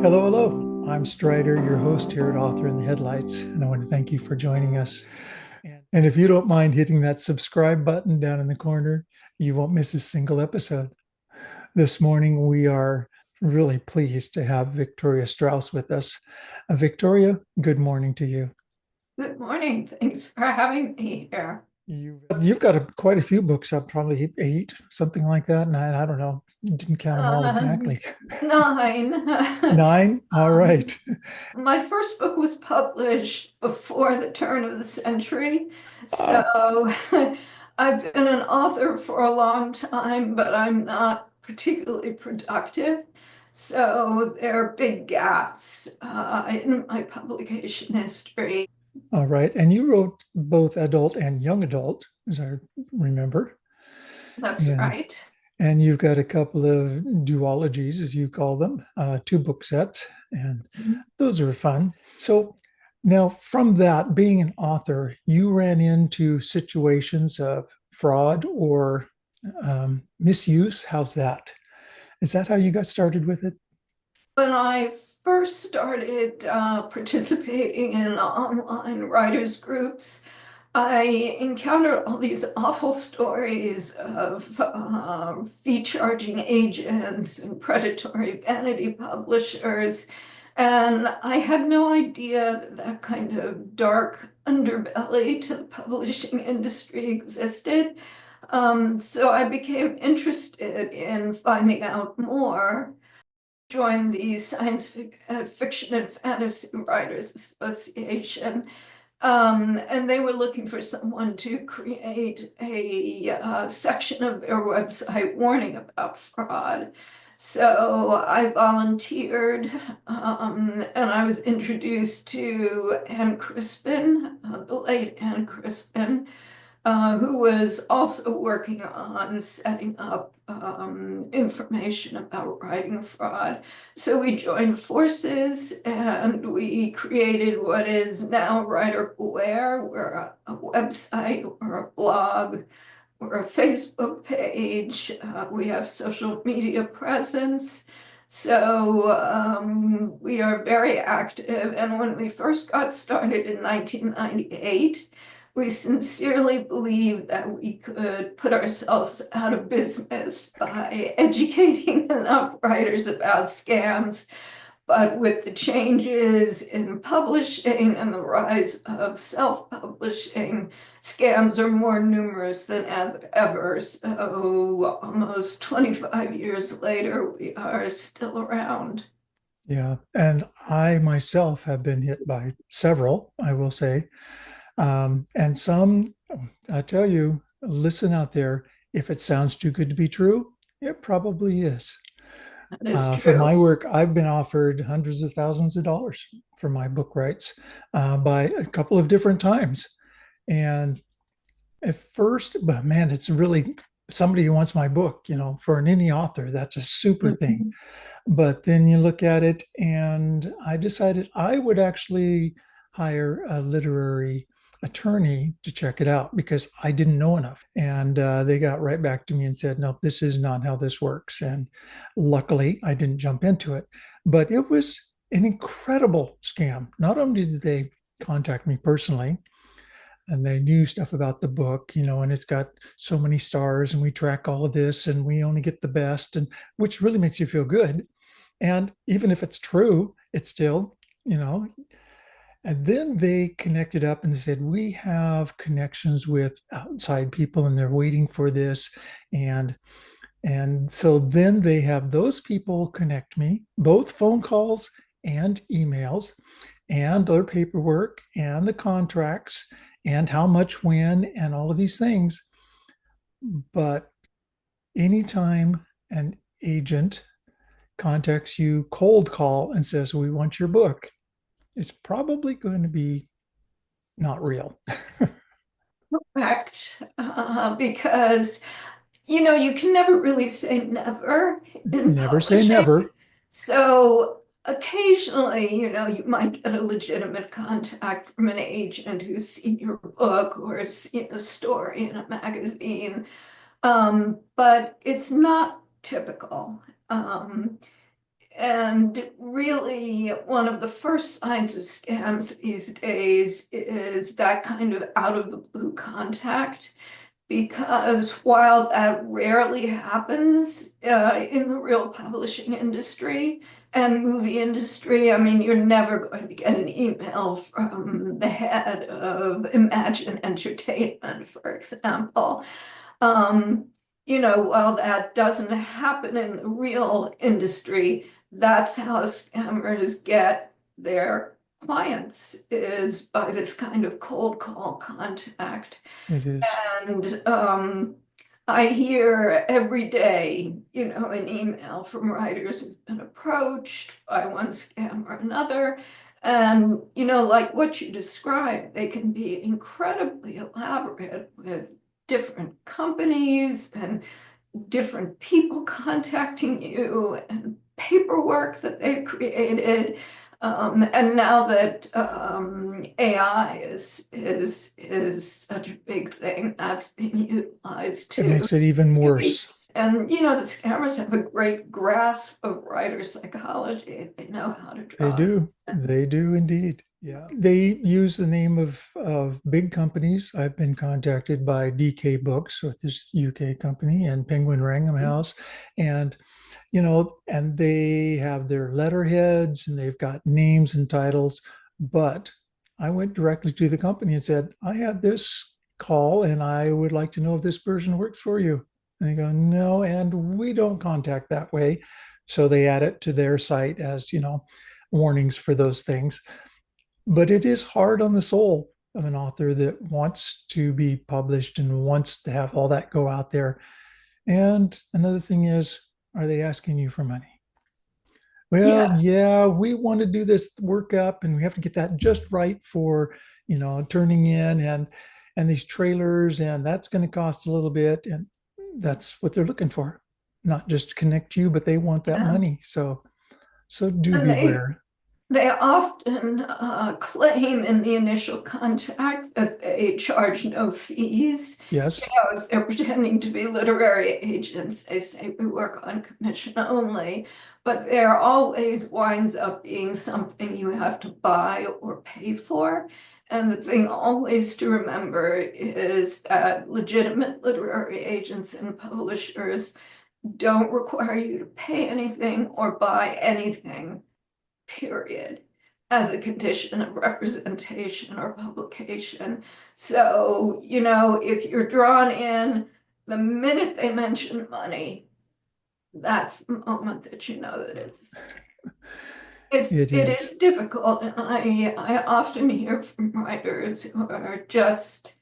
Hello, hello. I'm Strider, your host here at Author in the Headlights, and I want to thank you for joining us. And if you don't mind hitting that subscribe button down in the corner, you won't miss a single episode. This morning, we are really pleased to have Victoria Strauss with us. Victoria, good morning to you. Good morning. Thanks for having me here. You've got quite a few books up, probably eight, something like that. Nine, I don't know. Didn't count them all Uh, exactly. Nine. Nine? All right. My first book was published before the turn of the century. Uh, So I've been an author for a long time, but I'm not particularly productive. So there are big gaps in my publication history. all right. And you wrote both adult and young adult, as I remember. That's And right. and you've got a couple of duologies, as you call them, two book sets, and those are fun. So now, from that, being an author, you ran into situations of fraud or misuse. How's that? Is that how you got started with it? When I first started participating in online writers groups, I encountered all these awful stories of fee charging agents and predatory vanity publishers. And I had no idea that that kind of dark underbelly to the publishing industry existed. So I became interested in finding out more, joined the Fiction and Fantasy Writers Association, and they were looking for someone to create a section of their website warning about fraud. So I volunteered, and I was introduced to Ann Crispin, the late Ann Crispin, who was also working on setting up information about writing fraud. So we joined forces and we created what is now Writer Beware. We're a website or a blog or a Facebook page. We have social media presence. So we are very active. And when we first got started in 1998, we sincerely believed that we could put ourselves out of business by educating enough writers about scams. But with the changes in publishing and the rise of self-publishing, scams are more numerous than ever. So almost 25 years later, we are still around. Yeah, and I myself have been hit by several, I will say. And some, I tell you, listen out there. If it sounds too good to be true, it probably is. That is For true. my work, I've been offered hundreds of thousands of dollars for my book rights by a couple of different times. And at first, but man, it's really somebody who wants my book, for an indie author, that's a super thing. Mhm. But then you look at it, and I decided I would actually hire a literary attorney to check it out because I didn't know enough. And they got right back to me and said, no, this is not how this works. And luckily, I didn't jump into it. But it was an incredible scam. Not only did they contact me personally, and they knew stuff about the book, and it's got so many stars, and we track all of this, and we only get the best, and which really makes you feel good. And even if it's true, it's still, you know. And then they connected up and they said, we have connections with outside people, and they're waiting for this, and so then they have those people connect me, both phone calls and emails, and their paperwork and the contracts and how much when and all of these things. But anytime an agent contacts you cold call and says, we want your book, it's probably going to be not real. Correct. Because, you can never really say never in Never say publishing. never. So occasionally, you might get a legitimate contact from an agent who's seen your book or has seen a story in a magazine, but it's not typical. Um, And really, one of the first signs of scams these days is that kind of out of the blue contact. Because while that rarely happens in the real publishing industry and movie industry, I mean, you're never going to get an email from the head of Imagine Entertainment, for example. Um, while that doesn't happen in the real industry, that's how scammers get their clients is by this kind of cold call contact. It is. And I hear every day, an email from writers who've been approached by one scam or another. And, like what you described, they can be incredibly elaborate with different companies and different people contacting you and paperwork that they've created. And now that AI is such a big thing, that's being utilized It too. makes it even worse. And the scammers have a great grasp of writer psychology. They know how to They draw. do. They do indeed. Yeah. They use the name of big companies. I've been contacted by DK Books with this UK company and Penguin Random House. And, and they have their letterheads and they've got names and titles. But I went directly to the company and said, I had this call and I would like to know if this version works for you. And they go, no, and we don't contact that way. So they add it to their site as, warnings for those things. But it is hard on the soul of an author that wants to be published and wants to have all that go out there. And another thing is, are they asking you for money? Well, Yeah, yeah, we want to do this workup and we have to get that just right for, turning in and these trailers and that's going to cost a little bit and that's what they're looking for. Not just connect you, but they want that yeah. money. So do And beware. they often claim in the initial contact that they charge no fees. Yes. If they're pretending to be literary agents, they say we work on commission only, but there always winds up being something you have to buy or pay for. And the thing always to remember is that legitimate literary agents and publishers don't require you to pay anything or buy anything, period, as a condition of representation or publication. So, if you're drawn in, the minute they mention money, that's the moment that you know that It it is. is difficult. And I often hear from writers who are just,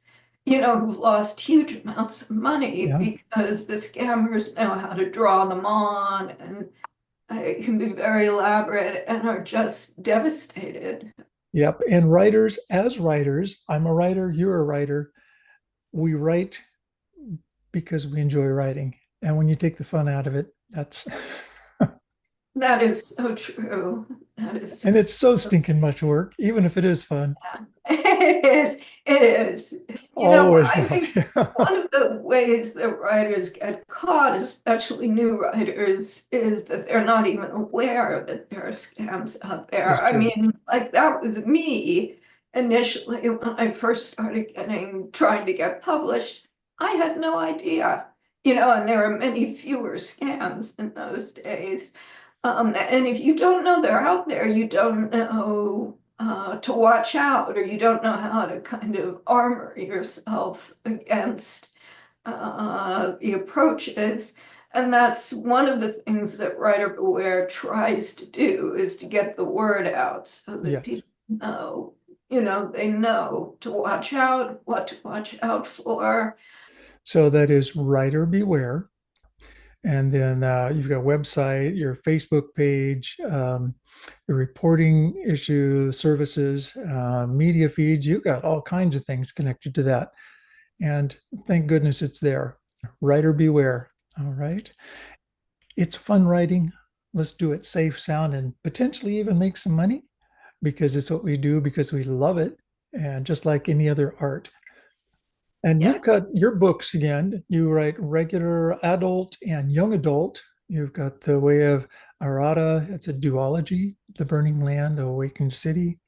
who've lost huge amounts of money Yeah. because the scammers know how to draw them on and it can be very elaborate and are just devastated. Yep. And writers, as writers, I'm a writer, you're a writer. We write because we enjoy writing. And when you take the fun out of it, that's, That is so true. That is and so it's so stinking much work, even if it is fun. sad. It is. It is. Always I though. think one of the ways that writers get caught, especially new writers, is that they're not even aware that there are scams out there. It's I true. mean, like that was me initially when I first started trying to get published. I had no idea, and there were many fewer scams in those days. And if you don't know they're out there, you don't know to watch out, or you don't know how to kind of armor yourself against the approaches. And that's one of the things that Writer Beware tries to do is to get the word out so that Yeah. people know, they know to watch out, what to watch out for. So that is writer beware. And then you've got website, your Facebook page, the reporting issue services, media feeds. You've got all kinds of things connected to that. And thank goodness it's there. Writer beware. All right. It's fun writing. Let's do it safe, sound, and potentially even make some money because it's what we do because we love it. And just like any other art. And Yeah. you've got your books again. You write regular adult and young adult. You've got the way of Arata, it's a duology, The Burning Land, Awakened City.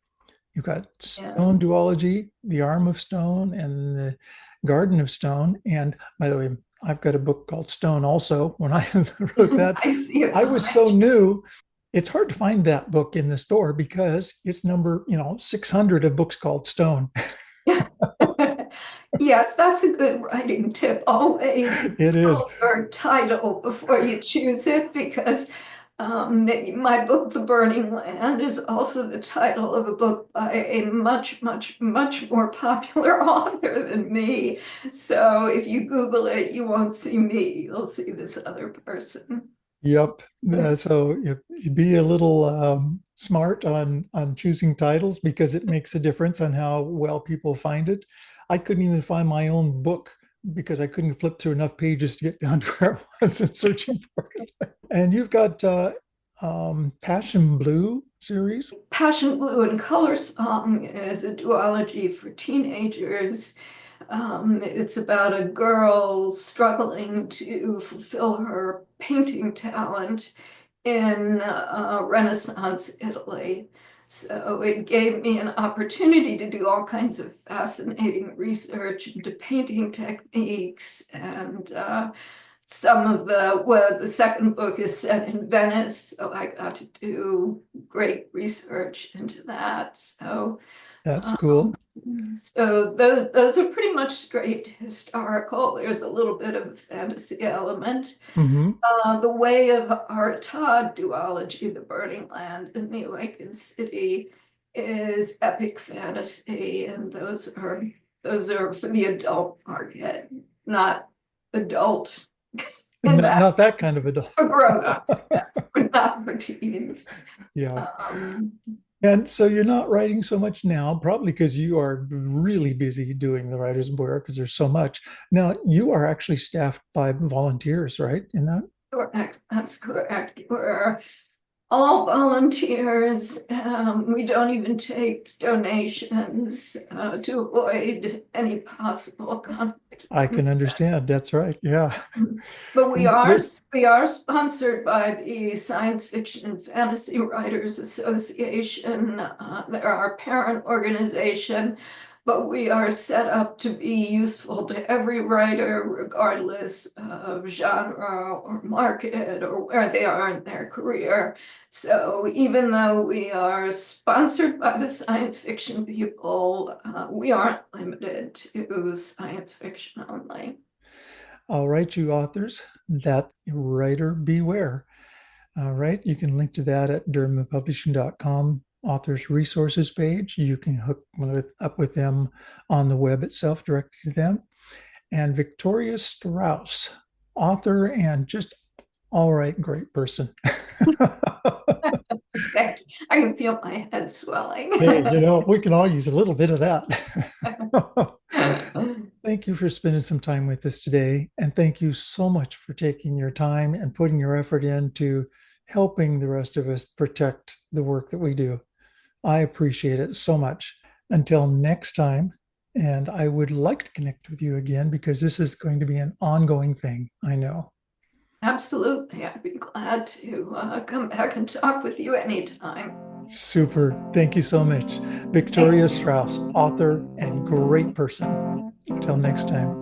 You've got Yes. Stone duology, The Arm of Stone and The Garden of Stone. And by the way, I've got a book called Stone also. When I wrote that, I see it I was so behind new. It's hard to find that book in the store because it's number, 600 of books called Stone. you. Yes, that's a good writing tip. Always It is. Google your title before you choose it because my book, The Burning Land, is also the title of a book by a much, much, much more popular author than me. So if you Google it, you won't see me. You'll see this other person. Yep. So you be a little smart on choosing titles because it makes a difference on how well people find it. I couldn't even find my own book because I couldn't flip through enough pages to get down to where I was in searching for it. And you've got Passion Blue series. Passion Blue and Color Song is a duology for teenagers. It's about a girl struggling to fulfill her painting talent in Renaissance Italy. So it gave me an opportunity to do all kinds of fascinating research into painting techniques and some of the second book is set in Venice, so I got to do great research into that. That's Um, cool. so those are pretty much straight historical. There's a little bit of a fantasy element. Hmm. The Way of Artaud duology, The Burning Land and The Awakened City, is epic fantasy, and those are for the adult market, not adult and Not that's that kind of adult. for grown-ups. That's for not for teens. Yeah. Um, And so you're not writing so much now, probably because you are really busy doing the Writer's Boyer because there's so much. Now, you are actually staffed by volunteers, right? In that? correct. That's correct. We're all volunteers. We don't even take donations to avoid any possible conflict I of can interest. understand. That's right. Yeah. But we And are there, we are sponsored by the Science Fiction and Fantasy Writers Association. They're our parent organization, but we are set up to be useful to every writer, regardless of genre or market or where they are in their career. So even though we are sponsored by the science fiction people, we aren't limited to science fiction only. all right, you authors, that writer beware. All right. You can link to that at dermapublishing.com authors resources page. You can hook up with them on the web itself directly to them. And Victoria Strauss, author and just all right, great person. Okay, I can feel my head swelling. Hey, we can all use a little bit of that. Thank you for spending some time with us today. And thank you so much for taking your time and putting your effort into helping the rest of us protect the work that we do. I appreciate it so much. Until next time, and I would like to connect with you again because this is going to be an ongoing thing, I know. Absolutely, I'd be glad to come back and talk with you anytime. Super. Thank you so much. Thank Victoria Strauss, author and great person. Until next time.